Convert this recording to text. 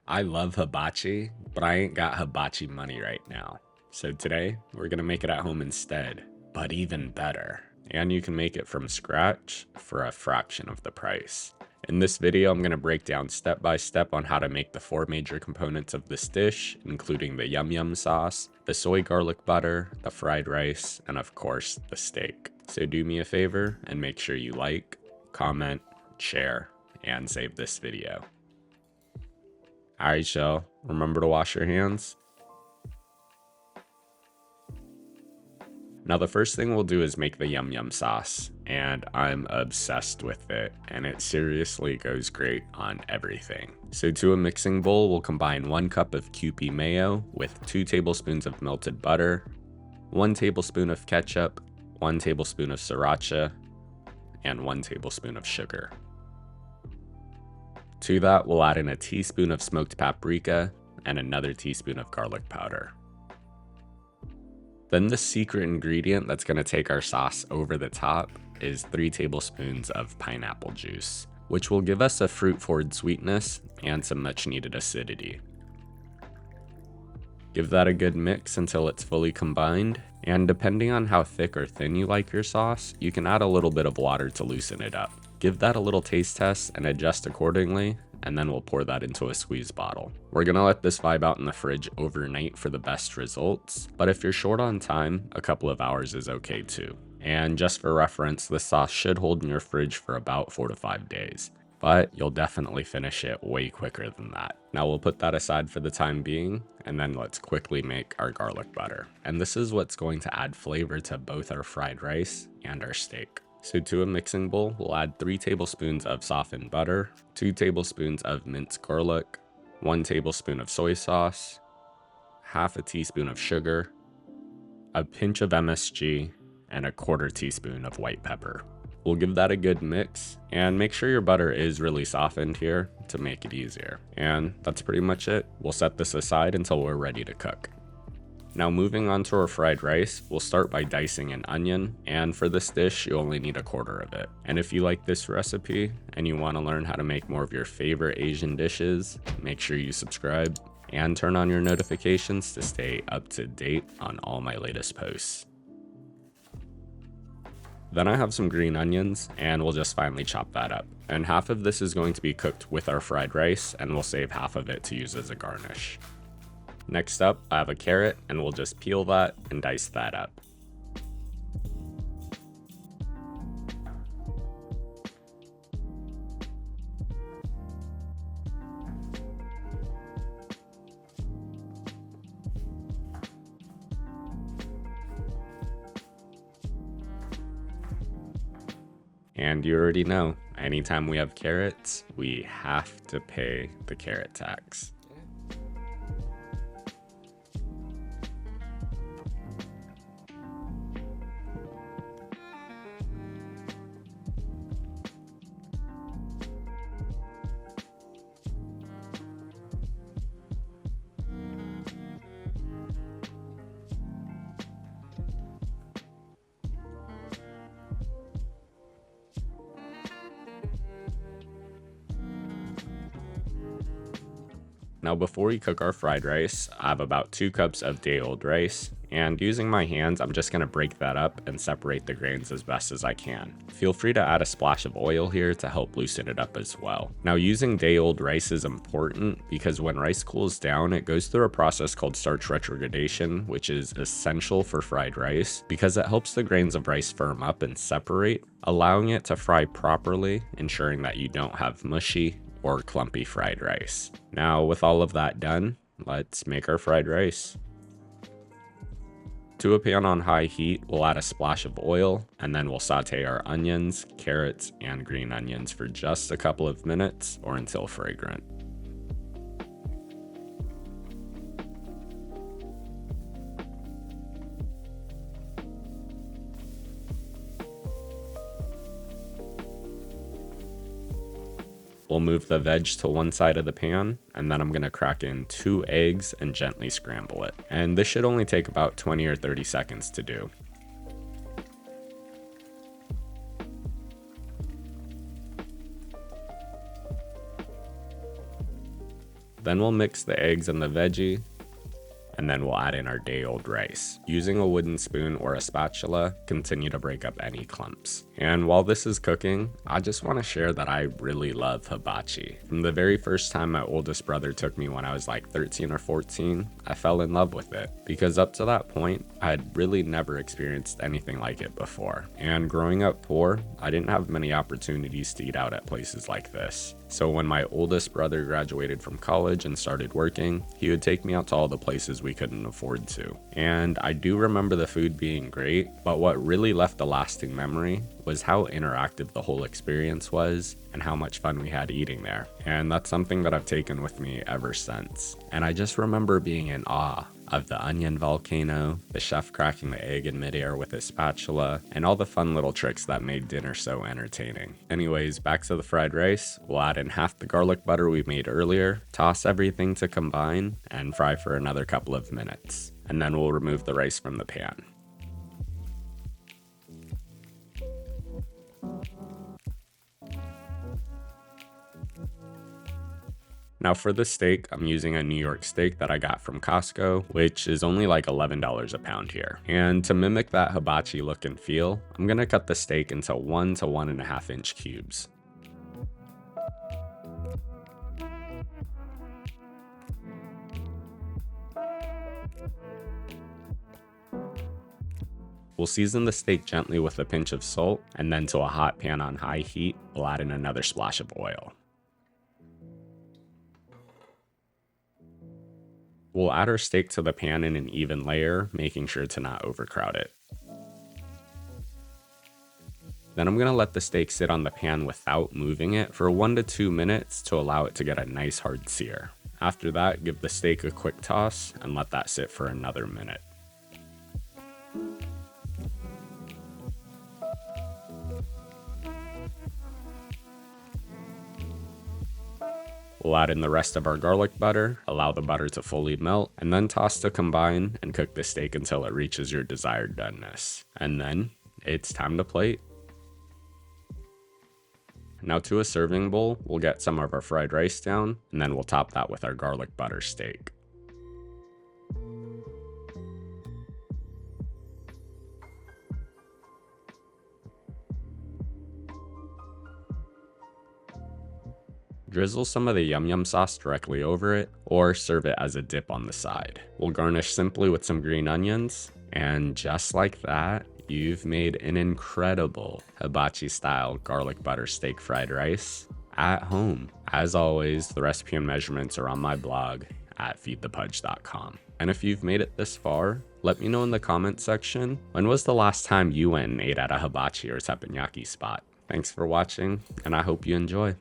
I love hibachi, but I ain't got hibachi money right now. So today, we're gonna make it at home instead, but even better. And you can make it from scratch for a fraction of the price. In this video, I'm gonna break down step by step on how to make the 4 major components of this dish, including the yum yum sauce, the soy garlic butter, the fried rice, and of course, the steak. So do me a favor and make sure you like, comment, share, and save this video. Alright, y'all, remember to wash your hands. Now the first thing we'll do is make the yum yum sauce, and I'm obsessed with it, and it seriously goes great on everything. So to a mixing bowl, we'll combine 1 cup of Kewpie mayo with 2 tablespoons of melted butter, 1 tablespoon of ketchup, 1 tablespoon of sriracha, and 1 tablespoon of sugar. To that, we'll add in a teaspoon of smoked paprika and another teaspoon of garlic powder. Then the secret ingredient that's going to take our sauce over the top is 3 tablespoons of pineapple juice, which will give us a fruit-forward sweetness and some much-needed acidity. Give that a good mix until it's fully combined, and depending on how thick or thin you like your sauce, you can add a little bit of water to loosen it up. Give that a little taste test and adjust accordingly, and then we'll pour that into a squeeze bottle. We're gonna let this vibe out in the fridge overnight for the best results, but if you're short on time, a couple of hours is okay too. And just for reference, this sauce should hold in your fridge for about 4 to 5 days, but you'll definitely finish it way quicker than that. Now we'll put that aside for the time being, and then let's quickly make our garlic butter. And this is what's going to add flavor to both our fried rice and our steak. So to a mixing bowl, we'll add 3 tablespoons of softened butter, 2 tablespoons of minced garlic, 1 tablespoon of soy sauce, half a teaspoon of sugar, a pinch of MSG, and a 1/4 teaspoon of white pepper. We'll give that a good mix, and make sure your butter is really softened here to make it easier. And that's pretty much it. We'll set this aside until we're ready to cook. Now moving on to our fried rice, we'll start by dicing an onion, and for this dish, you only need 1/4 of it. And if you like this recipe, and you want to learn how to make more of your favorite Asian dishes, make sure you subscribe, and turn on your notifications to stay up to date on all my latest posts. Then I have some green onions, and we'll just finely chop that up. And half of this is going to be cooked with our fried rice, and we'll save half of it to use as a garnish. Next up, I have a carrot, and we'll just peel that and dice that up. And you already know, anytime we have carrots, we have to pay the carrot tax. Now before we cook our fried rice, I have about 2 cups of day-old rice, and using my hands, I'm just going to break that up and separate the grains as best as I can. Feel free to add a splash of oil here to help loosen it up as well. Now using day-old rice is important because when rice cools down, it goes through a process called starch retrogradation, which is essential for fried rice because it helps the grains of rice firm up and separate, allowing it to fry properly, ensuring that you don't have mushy or clumpy fried rice. Now with all of that done, let's make our fried rice. To a pan on high heat, we'll add a splash of oil, and then we'll saute our onions, carrots, and green onions for just a couple of minutes or until fragrant. We'll move the veg to one side of the pan, and then I'm going to crack in 2 eggs and gently scramble it. And this should only take about 20 or 30 seconds to do. Then we'll mix the eggs and the veggie, and then we'll add in our day-old rice. Using a wooden spoon or a spatula, continue to break up any clumps. And while this is cooking, I just want to share that I really love hibachi. From the very first time my oldest brother took me when I was like 13 or 14, I fell in love with it. Because up to that point, I had really never experienced anything like it before. And growing up poor, I didn't have many opportunities to eat out at places like this. So when my oldest brother graduated from college and started working, he would take me out to all the places we couldn't afford to. And I do remember the food being great, but what really left a lasting memory was how interactive the whole experience was and how much fun we had eating there. And that's something that I've taken with me ever since. And I just remember being in awe of the onion volcano, the chef cracking the egg in midair with a spatula, and all the fun little tricks that made dinner so entertaining. Anyways, back to the fried rice. We'll add in half the garlic butter we made earlier, toss everything to combine, and fry for another couple of minutes. And then we'll remove the rice from the pan. Now for the steak, I'm using a New York steak that I got from Costco, which is only like $11 a pound here. And to mimic that hibachi look and feel, I'm gonna cut the steak into 1 to 1.5 inch cubes. We'll season the steak gently with a pinch of salt, and then to a hot pan on high heat, we'll add in another splash of oil. We'll add our steak to the pan in an even layer, making sure to not overcrowd it. Then I'm going to let the steak sit on the pan without moving it for 1 to 2 minutes to allow it to get a nice hard sear. After that, give the steak a quick toss and let that sit for another minute. We'll add in the rest of our garlic butter, allow the butter to fully melt, and then toss to combine and cook the steak until it reaches your desired doneness. And then, it's time to plate. Now to a serving bowl, we'll get some of our fried rice down, and then we'll top that with our garlic butter steak. Drizzle some of the yum yum sauce directly over it, or serve it as a dip on the side. We'll garnish simply with some green onions, and just like that, you've made an incredible hibachi style garlic butter steak fried rice at home. As always, the recipe and measurements are on my blog at feedthepudge.com. And if you've made it this far, let me know in the comments section, when was the last time you went and ate at a hibachi or teppanyaki spot? Thanks for watching, and I hope you enjoy.